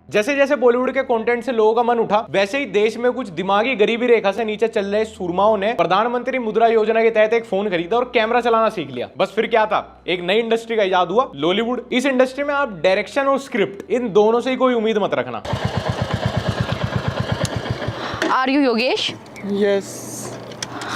जैसे जैसे बॉलीवुड के कंटेंट से लोगों का मन उठा, वैसे ही देश में कुछ दिमागी गरीबी रेखा से नीचे चल रहे सुरमाओं ने प्रधानमंत्री मुद्रा योजना के तहत एक फोन खरीदा और कैमरा चलाना सीख लिया। बस फिर क्या था, एक नई इंडस्ट्री का इजाद हुआ, लॉलीवुड। इस इंडस्ट्री में आप डायरेक्शन और स्क्रिप्ट इन दोनों से ही कोई उम्मीद मत रखना। Are you Yogesh? यस।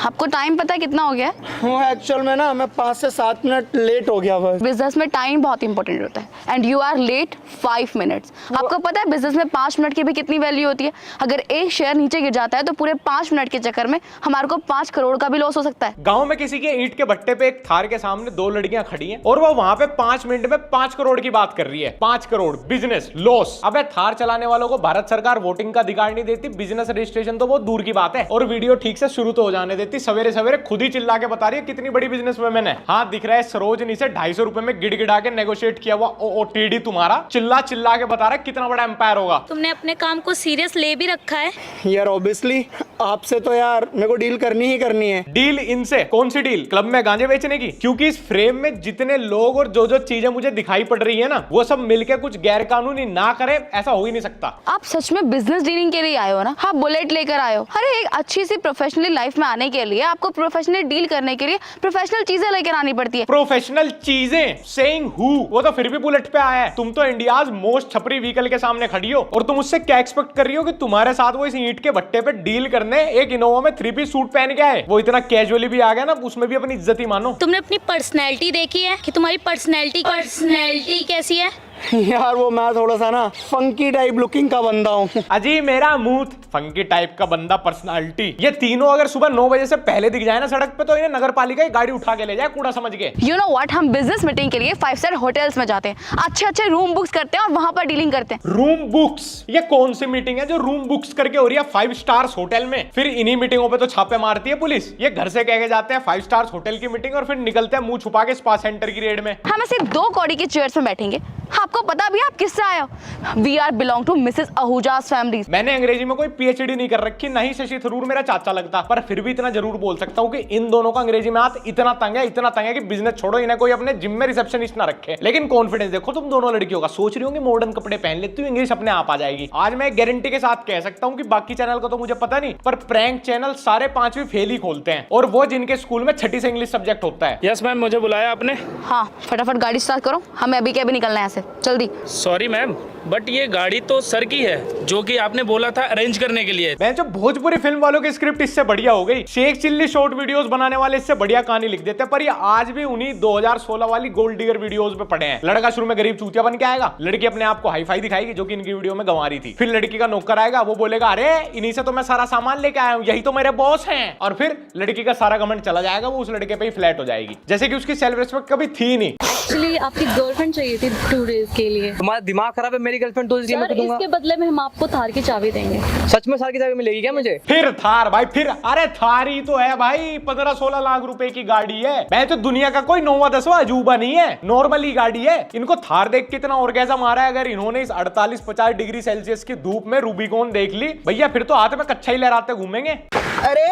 आपको टाइम पता है कितना हो गया? वो एक्चुअल में ना मैं 5 से 7 मिनट लेट हो गया बस। बिजनेस में टाइम बहुत इंपॉर्टेंट होता है and you are late 5 minutes. आपको पता है बिजनेस में 5 मिनट की भी कितनी वैल्यू होती है? अगर एक शेयर नीचे गिर जाता है तो पूरे 5 मिनट के चक्कर में हमारे को 5 करोड़ का भी लॉस हो सकता है। गांव में किसी के ईंट के भट्टे पे एक थार के सामने 2 लड़कियां खड़ी हैं और वो वहां पे 5 मिनट में 5 करोड़ की बात कर रही है। 5 करोड़ बिजनेस लॉस। अबे थार चलाने वालों को भारत सरकार वोटिंग का अधिकार नहीं देती, बिजनेस रजिस्ट्रेशन तो बहुत दूर की बात है। और वीडियो ठीक से शुरू तो हो जाने देती, सवेरे सवेरे खुद ही चिल्ला के बता रही है कितनी बड़ी बिजनेस वुमेन है। हाँ, दिख रहा है सरोजनी से 250 रुपए में गिड़गिड़ा के नेगोशिएट किया हुआ ओटीडी तुम्हारा चिल्ला चिल्ला के बता रहा है कितना बड़ा एम्पायर होगा। तुमने अपने काम को सीरियस ले भी रखा है यार ऑब्वियसली आपसे तो यार मेरे को डील करनी ही करनी है। डील इनसे? कौन सी डील? क्लब में गांजे बेचने की? क्योंकि इस फ्रेम में जितने लोग और जो जो चीजें मुझे दिखाई पड़ रही है ना, वो सब मिलके कुछ गैर कानूनी ना करे, ऐसा हो ही नहीं सकता। आप सच में बिजनेस डीलिंग के लिए आए हो ना? हाँ, बुलेट लेकर आए हो। अरे एक अच्छी सी प्रोफेशनल लाइफ में आने के लिए आपको प्रोफेशनल डील करने के लिए प्रोफेशनल चीजें लेकर आनी पड़ती है। प्रोफेशनल चीजें? Saying who? वो तो फिर भी बुलेट पे आया है। तुम तो इंडियाज मोस्ट छपरी व्हीकल के सामने खड़ी हो और तुम उससे क्या एक्सपेक्ट कर रही हो कि तुम्हारे साथ वो इस ईंट के भट्टे पे डील करने एक इनोवा में 3-piece सूट पहन के आए? वो इतना कैजुअली भी आ गया ना, उसमें भी अपनी इज्जत ही मानो। तुमने अपनी पर्सनैलिटी देखी है कि तुम्हारी पर्सनैलिटी कैसी है? यार वो मैं थोड़ा सा ना फंकी टाइप लुकिंग का बंदा हूँ। अजी मेरा मुंह फंकी टाइप का बंदा, पर्सनालिटी, ये तीनों अगर सुबह 9 बजे से पहले दिख जाए ना सड़क पे तो इन्हें नगर पालिका की गाड़ी उठा के ले जाए कूड़ा समझ के। यू नो व्हाट, हम बिजनेस मीटिंग के लिए 5 स्टार होटल्स में जाते हैं, अच्छे अच्छे रूम बुक्स करते हैं और वहां पर डीलिंग करते हैं। Room books? ये कौन सी मीटिंग है जो रूम बुक्स करके हो रही है 5 स्टार्स होटल में? फिर इन्हीं मीटिंगों पे तो छापे मारती है पुलिस। ये घर से कह के जाते हैं 5 स्टार्स होटल की मीटिंग और फिर निकलते हैं मुंह छुपा के स्पा सेंटर की रेड में। हम ऐसे 2 कौड़ी की चेयर्स में बैठेंगे। आपको पता भी आप किससे आए हो? We are belong to missus Ahuja's family. मैंने अंग्रेजी में कोई पीएचडी नहीं कर रखी, नहीं शशि थरूर मेरा चाचा लगता, पर फिर भी इतना जरूर बोल सकता हूँ कि इन दोनों का अंग्रेजी में हाथ इतना तंग है कि बिजनेस छोड़ो इन्हें कोई अपने जिम में रिसेप्शनिस्ट ना रखे। लेकिन कॉन्फिडेंस देखो तुम दोनों लड़कियों का। सोच रही होंगी मॉडर्न कपड़े पहन लेती हूँ, इंग्लिश अपने आप आ जाएगी। आज मैं गारंटी के साथ कह सकता हूँ कि बाकी चैनल का तो मुझे पता नहीं, पर प्रैंक चैनल सारे 5वीं फेल ही खोलते हैं, और वो जिनके स्कूल में 6ठी से इंग्लिश सब्जेक्ट होता है। यस मैम, मुझे बुलाया आपने? हाँ, फटाफट गाड़ी स्टार्ट करो, हमें अभी के अभी निकलना है यहाँ से, जल्दी। सॉरी मैम, बट ये गाड़ी तो सर की है जो कि आपने बोला था अरेंज करने के लिए। मैं जो भोजपुरी फिल्म वालों की स्क्रिप्ट इससे बढ़िया हो गई। शेख चिल्ली शॉर्ट वीडियोस बनाने वाले इससे बढ़िया कहानी लिख देते हैं, पर ये आज भी उन्हीं 2016 वाली गोल्ड डिगर वीडियोस पे पड़े हैं। लड़का शुरू में गरीब चूतिया बन के आएगा, लड़की अपने आप को हाई फाई दिखाएगी जो कि इनकी वीडियो में गंवा रही थी। फिर लड़की का नौकर आएगा, वो बोलेगा अरे इन्हीं से तो मैं सारा सामान लेके आया हूँ, यही तो मेरे बॉस हैं। और फिर लड़की का सारा घमंड चला जाएगा, वो उस लड़के पे ही फ्लैट हो जाएगी, जैसे कि उसकी सेल्फ रिस्पेक्ट कभी थी नहीं। एक्चुअली आपकी गर्लफ्रेंड चाहिए थी 2 डेज के लिए। तुम्हारा दिमाग खराब है? मेरी गर्लफ्रेंड 2 डेज में दूंगा। इसके बदले में हम आपको थार की चाबी देंगे। सच में थार की चाबी मिलेगी क्या मुझे? फिर थार भाई, फिर अरे थार ही तो है भाई, 15-16 लाख रुपए की गाड़ी है। मैं तो दुनिया का कोई 9वां-10वां अजूबा नहीं है, नॉर्मली गाड़ी है। इनको थार देख के इतना ऑर्गेज़म आ रहा है, अगर इन्होंने इस 48-50 डिग्री सेल्सियस की धूप में रूबिकॉन देख ली भैया, फिर तो हाथ में कच्चा ही लहराते घूमेंगे। अरे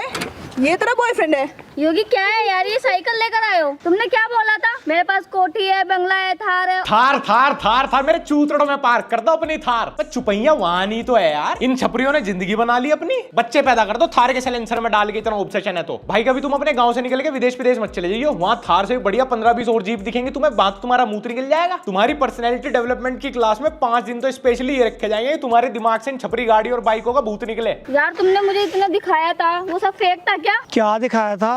ये तेरा बॉयफ्रेंड है? योगी क्या है यार, ये साइकिल लेकर आए हो? तुमने क्या बोला था? मेरे पास कोठी है, बंगला है, थार है। थार थार थार थार मेरे चूतड़ों में पार्क कर दो अपनी थार। चुपैया वहां नहीं तो है यार, इन छपरियों ने जिंदगी बना ली अपनी, बच्चे पैदा कर दो थार के साइलेंसर में डाल के, इतना ऑब्सेशन है तो भाई कभी तुम अपने गांव से निकल के विदेश विदेश मत चले जाइयो, वहां थार से बढ़िया 15-20 और जीप दिखेंगे तुम्हें, बात तुम्हारा मुंह निकल जाएगा। तुम्हारी पर्सनैलिटी डेवलपमेंट की क्लास में 5 दिन तो स्पेशली ये रखे जाएंगे, तुम्हारे दिमाग से इन छपरी गाड़ी और बाइकों का भूत निकले। यार तुमने मुझे इतना दिखाया था, वो सब फेक था क्या? क्या दिखाया था?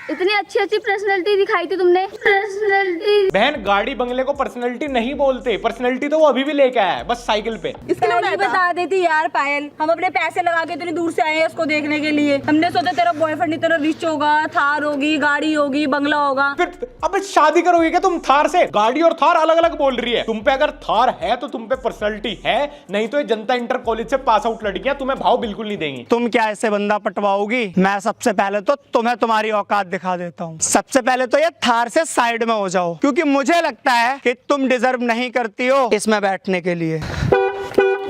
इतनी अच्छी अच्छी पर्सनैलिटी दिखाई थी तुमने। पर्सनैलिटी बहन, गाड़ी बंगले को पर्सनैलिटी नहीं बोलते, पर्सनैलिटी तो वो अभी भी लेके आया है, बस साइकिल पे। इसके लिए बता देती यार पायल, हम अपने पैसे लगा के इतनी दूर से आए हैं उसको देखने के लिए। हमने सोचा तेरा बॉयफ्रेंड इतना रिच होगा, थार होगी, गाड़ी होगी, बंगला होगा। फिर अब शादी करोगे क्या तुम थार से? गाड़ी और थार अलग अलग बोल रही है। तुम पे अगर थार है तो तुम पे पर्सनैलिटी है, नहीं तो ये जनता इंटर कॉलेज से पास आउट लड़कियां तुम्हें भाव बिल्कुल नहीं देंगी। तुम क्या ऐसे बंदा पटवाओगी? मैं सबसे पहले तो तुम्हें तुम्हारी औकात दिखा देता हूँ। सबसे पहले तो ये थार से साइड में हो जाओ, क्योंकि मुझे लगता है कि तुम डिजर्व नहीं करती हो इसमें बैठने के लिए।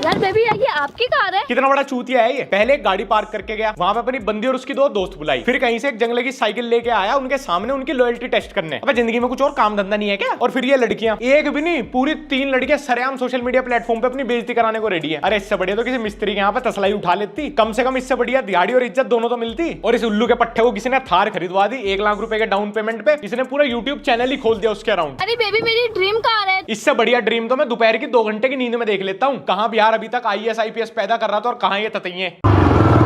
यार बेबी ये आपकी कार है? कितना बड़ा चूतिया है ये। पहले एक गाड़ी पार्क करके गया, वहां पे अपनी बंदी और उसकी 2 दोस्त बुलाई, फिर कहीं से एक जंगले की साइकिल लेके आया उनके सामने उनकी लॉयल्टी टेस्ट करने। अब जिंदगी में कुछ और काम धंधा नहीं है क्या? और फिर ये लड़कियां, एक भी नहीं पूरी 3 लड़कियां सरेआम सोशल मीडिया प्लेटफॉर्म पे अपनी बेइज्जती कराने को रेडी है। अरे इससे बढ़िया तो किसी मिस्त्री के यहाँ पे तसलाई उठा लेती, कम से कम इससे बढ़िया दिहाड़ी और इज्जत दोनों तो मिलती। और इस उल्लू के पट्टे को किसी ने थार खरीदवा दी 1 लाख रुपए के डाउन पेमेंट पे, इसने पूरा यूट्यूब चैनल ही खोल दिया उसके अराउंड। अरे बेबी मेरी ड्रीम कार है। इससे बढ़िया ड्रीम तो मैं दोपहर की 2 घंटे की नींद में देख लेता हूँ। कहाँ बिहार अभी तक IAS IPS पैदा कर रहा था और कहाँ ये ततैये।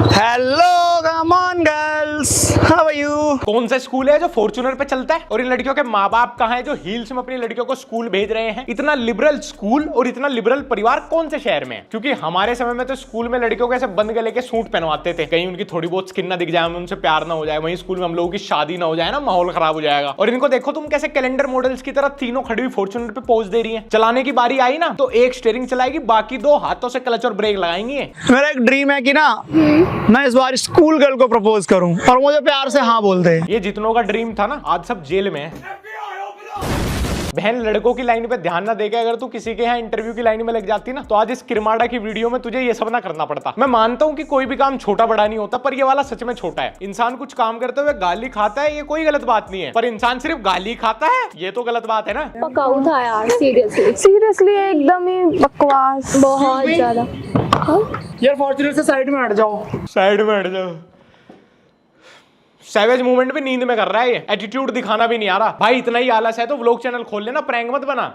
Hello come on girls, how are you? कौन सा स्कूल है जो फॉर्च्यूनर पे चलता है? और इन लड़कियों के माँ बाप कहाँ है जो हील्स में अपनी लड़कियों को स्कूल भेज रहे हैं? इतना लिबरल स्कूल और इतना लिबरल परिवार कौन से शहर में है? क्योंकि हमारे समय में तो स्कूल में लड़कियों को ऐसे बंद गले के सूट पहनवाते थे, कहीं उनकी थोड़ी बहुत स्किन ना दिख जाए, उनसे प्यार ना हो जाए, वहीं स्कूल में हम लोगों की शादी ना हो जाए ना, माहौल खराब हो जाएगा। और इनको देखो तुम कैसे कैलेंडर मॉडल्स की तरह तीनों खड़ी हुई फॉर्च्यूनर पे पोज दे रही है। चलाने की बारी आई ना तो एक स्टीयरिंग चलाएगी, बाकी 2 हाथों से क्लच और ब्रेक लगाएंगी। मेरा एक ड्रीम है कि ना मैं इस बार स्कूल गर्ल को प्रपोज करूं और मुझे प्यार से हाँ बोल दे। ये जितनों का ड्रीम था ना आज सब जेल में है। बहन लड़कों की लाइन पे ध्यान ना देके अगर तू किसी के यहाँ इंटरव्यू की लाइन में लग जाती ना तो आज इस किरमाड़ा की वीडियो में तुझे ये सब ना करना पड़ता। मैं मानता हूँ कि कोई भी काम छोटा बड़ा नहीं होता, पर ये वाला सच में छोटा है। इंसान कुछ काम करते हुए गाली खाता है, ये कोई गलत बात नहीं है, पर इंसान सिर्फ गाली खाता है ये तो गलत बात है ना। पकाऊ था यार, सीरियसली सीरियसली एकदम ही बकवास, बहुत ज्यादा। यार फॉर्च्यूनर से साइड में हट जाओ, साइड में हट जाओ। सैवेज मूवमेंट भी नींद में कर रहा है ये, एटीट्यूड दिखाना भी नहीं आ रहा। भाई इतना ही आलस है तो व्लॉग चैनल खोल लेना, प्रैंक मत बना।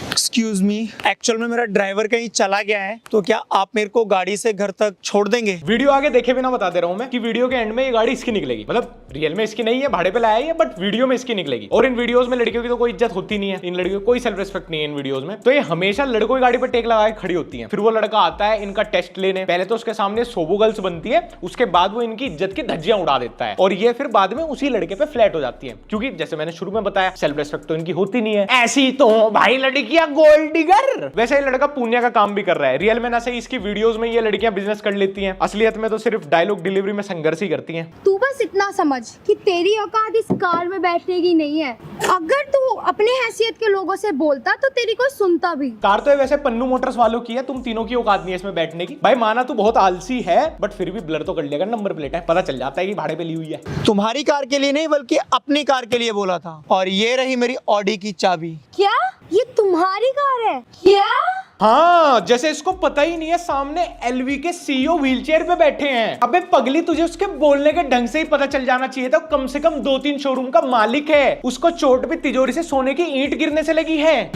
एक्सक्यूज मी, एक्चुअल में मेरा ड्राइवर कहीं चला गया है, तो क्या आप मेरे को गाड़ी से घर तक छोड़ देंगे? वीडियो आगे देखे बिना बता दे रहा हूं मैं कि वीडियो के एंड में ये गाड़ी इसकी निकलेगी, मतलब रियल में इसकी नहीं है, भाड़े पे लाया है, बट वीडियो में इसकी निकलेगी। और इन वीडियोस में लड़कियों की तो कोई इज्जत होती नहीं है, इन लड़कियों को कोई सेल्फ रिस्पेक्ट नहीं है इन वीडियोस में, तो ये हमेशा लड़कों की गाड़ी पर टेक लगा के खड़ी होती है। फिर वो लड़का आता है इनका टेस्ट लेने, पहले तो उसके सामने सोबो गर्ल्स बनती है, उसके बाद वो इनकी इज्जत की धज्जियां उड़ा देता है, और ये फिर बाद में उसी लड़के पे फ्लैट हो जाती है, क्योंकि जैसे मैंने शुरू में बताया सेल्फ रिस्पेक्ट तो इनकी होती नहीं है। ऐसी तो भाई लड़कियां गोल्ड डिगर। वैसे ये लड़का पुण्य का काम भी कर रहा है, रियल में ना सही इसकी वीडियोस में ये लड़कियां बिजनेस कर लेती हैं, असलियत में तो सिर्फ डायलॉग डिलीवरी में संघर्ष ही करती हैं। तू बस इतना समझ कि तेरी औकात इस कार में बैठने की नहीं है। अगर तू अपने हैसियत के लोगों से बोलता तो तेरी कोई सुनता भी। कार तो वैसे पन्नू मोटर्स वालों की है, तुम तीनों की औकात नहीं है इसमें बैठने की। भाई माना तू बहुत आलसी है, बट फिर भी ब्लर तो कर लेगा, नंबर प्लेट है, पता चल जाता है कि भाड़े पे ली हुई है। तुम्हारी कार के लिए नहीं बल्कि अपनी कार के लिए बोला था, और ये रही मेरी ऑडी की चाबी। क्या ये तुम्हारी कार है? क्या? हाँ, जैसे इसको पता ही नहीं है सामने LV के CEO व्हीलचेयर पे बैठे हैं। अबे पगली, तुझे उसके बोलने के ढंग से ही पता चल जाना चाहिए था, कम से कम 2-3 शोरूम का मालिक है। उसको चोट पे तिजोरी से सोने की ईंट गिरने से लगी है।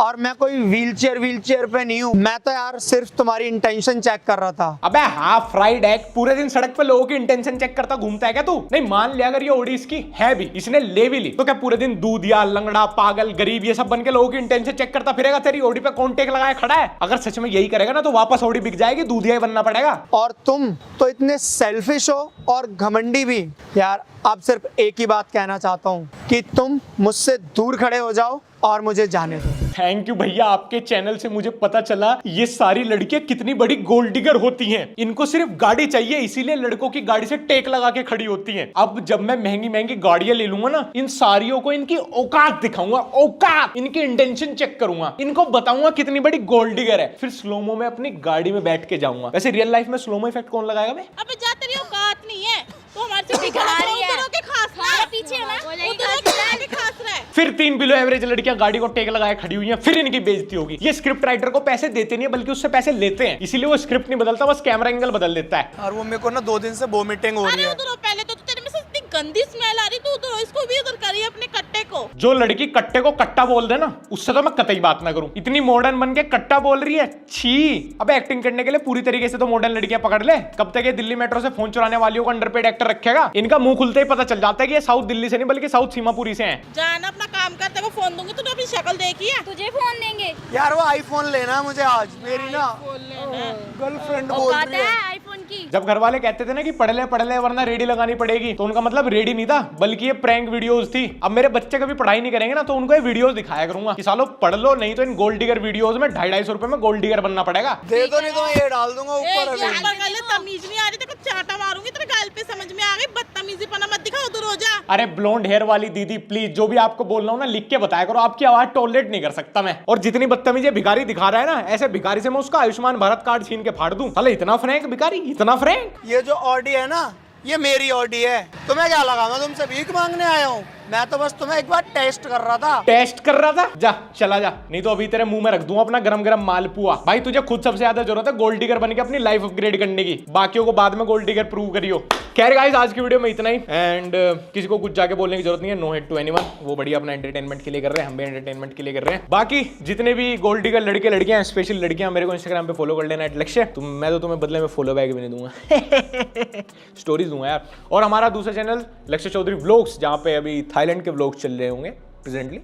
और मैं कोई व्हीलचेयर पे नहीं हूँ, मैं तो यार सिर्फ तुम्हारी इंटेंशन चेक कर रहा था। अबे हाफ फ्राइड एग, पूरे दिन सड़क पे लोगों की इंटेंशन चेक करता घूमता है क्या तू? नहीं मान लिया अगर ये ओडी इसकी है भी, इसने ले भी ली, तो क्या पूरे दिन दूधिया, लंगड़ा, पागल, गरीब ये सब बन के लोगों की इंटेंशन चेक करता फिरेगा? तेरी ओडी पे कौन टेक लगाए खड़ा है? अगर सच में यही करेगा ना तो वापस ओडी बिक जाएगी, दूधिया ही बनना पड़ेगा। और तुम तो इतने सेल्फिश हो और घमंडी भी। यार अब सिर्फ एक ही बात कहना चाहता हूँ कि तुम मुझसे दूर खड़े हो जाओ और मुझे जाने दो। थैंक यू भैया, आपके चैनल से मुझे पता चला ये सारी लड़कियां कितनी बड़ी गोल्ड डिगर होती हैं। इनको सिर्फ गाड़ी चाहिए, इसीलिए लड़कों की गाड़ी से टेक लगा के खड़ी होती हैं। अब जब मैं महंगी महंगी गाड़ियां ले लूंगा ना, इन सारियों को इनकी औकात दिखाऊंगा, औकात, इनकी इंटेंशन चेक करूंगा, इनको बताऊंगा कितनी बड़ी गोल्ड डिगर है, फिर स्लोमो में अपनी गाड़ी में बैठ के जाऊंगा। वैसे रियल लाइफ में स्लोमो इफेक्ट कौन लगाएगा? मैं अबे जा, तेरी औकात नहीं है तो हमारे से दिखा रही है, उधरों के खास रहा है, पीछे ना उधरों के खास रहा है। फिर 3 बिलो एवरेज लड़कियां गाड़ी को टेक लगाए खड़ी हुई हैं, फिर इनकी बेइज्जती होगी। ये स्क्रिप्ट राइटर को पैसे देते नहीं है बल्कि उससे पैसे लेते हैं, इसीलिए वो स्क्रिप्ट नहीं बदलता, बस कैमरा एंगल बदल देता है। और वो मेरे को ना 2 दिन से वोमिटिंग हो रही है। उधरों पहले तो तेरे में से इतनी गंदी स्मेल आ रही, तू उधरों इसको भी उधर करिए अपने कट्टे को। जो लड़की कट्टे को कट्टा बोल दे ना, उससे तो मैं कतई बात ना करूं। इतनी मॉडर्न बन के कट्टा बोल रही है, छी। अबे एक्टिंग करने के लिए पूरी तरीके से तो मॉडर्न लड़कियां पकड़ ले। कब तक ये दिल्ली मेट्रो से फोन चुराने वालियों को अंडरपेड एक्टर रखेगा? इनका मुंह खुलते ही पता चल जाता है कि ये साउथ दिल्ली से नहीं बल्कि साउथ सीमापुरी से हैं। जाना अपना काम करते को फोन दूंगी, तूने अपनी शक्ल देखी है? तुझे फोन देंगे यार वो आईफोन लेना मुझे आज, मेरी ना गर्लफ्रेंड बोल रही है। आईफोन की। जब घर वाले कहते थे ना कि पढ़ ले वरना रेडी लगानी पड़ेगी, तो उनका मतलब रेडी नहीं था, बल्कि ये प्रैंक वीडियोस थी। अब मेरे बच्चे कभी पढ़ाई नहीं करेंगे ना, तो उनको ये वीडियोस दिखाया करूंगा कि सालो पढ़ लो, नहीं तो इन गोल्ड डिगर वीडियोस में 250-250 रुपए में गोल्ड डिगर बनना पड़ेगा। दे दो, नहीं तो मैं ये डाल दूंगा ऊपर अभी। तमीज नहीं आ रही, तेरे को चाटा मारूंगी, तेरे गाल पे समझ में आ गई। बदतमीजी पना मत दिखाओ, दूर हो जा। अरे ब्लोंड हेयर वाली दीदी प्लीज, जो भी आपको बोल रहा हूँ ना लिख के बताया करो, आपकी आवाज टॉलरेट नहीं कर सकता मैं। और जितनी बदतमीजी भिखारी दिखा रहा है ना, ऐसे भिखारी से मैं उसका आयुष्मान भारत कार्ड छीन के फाड़ दूं। साले इतना फ्रैंक भिखारी, इतना फ्रैंक। ये जो ऑडी है ना, ये मेरी ऑडी है। तुम्हें क्या लगा मैं तुमसे भीख मांगने आया हूँ? मैं तो बस तुम्हें एक बार टेस्ट कर रहा था। टेस्ट कर रहा था? जा चला जा, नहीं तो अभी तेरे मुंह में रख दूं अपना गरम गरम मालपुआ। भाई तुझे खुद सबसे ज्यादा जरूरत है गोल्ड डिगर बन के अपनी लाइफ अपग्रेड करने की, बाकियों को बाद में गोल्ड डिगर प्रूव करियो। खैर गाइस, आज की वीडियो में इतना ही। एंड किसी को कुछ जाके बोलने की जरूरत नहीं है, नो हेड टू एनीवन। वो बढ़िया अपना एंटरटेनमेंट के लिए कर रहे हैं, हम भी एंटरटेनमेंट के लिए कर रहे हैं। बाकी जितने भी गोल्ड डिगर लड़के लड़कियां, स्पेशल लड़कियां, मेरे को इंस्टाग्राम पे फॉलो कर लेना @लक्ष्य। मैं तो तुम्हें बदले में फॉलो बैक भी नहीं दूंगा, स्टोरीज दूंगा यार। और हमारा दूसरा चैनल लक्ष्य चौधरी व्लॉग्स, जहाँ पे अभी थाईलैंड के व्लॉग्स चल रहे होंगे प्रेजेंटली,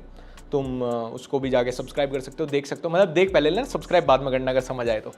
तुम उसको भी जाके सब्सक्राइब कर सकते हो, देख सकते हो। मतलब देख पहले लेना, सब्सक्राइब बाद में करना अगर समझ आए तो।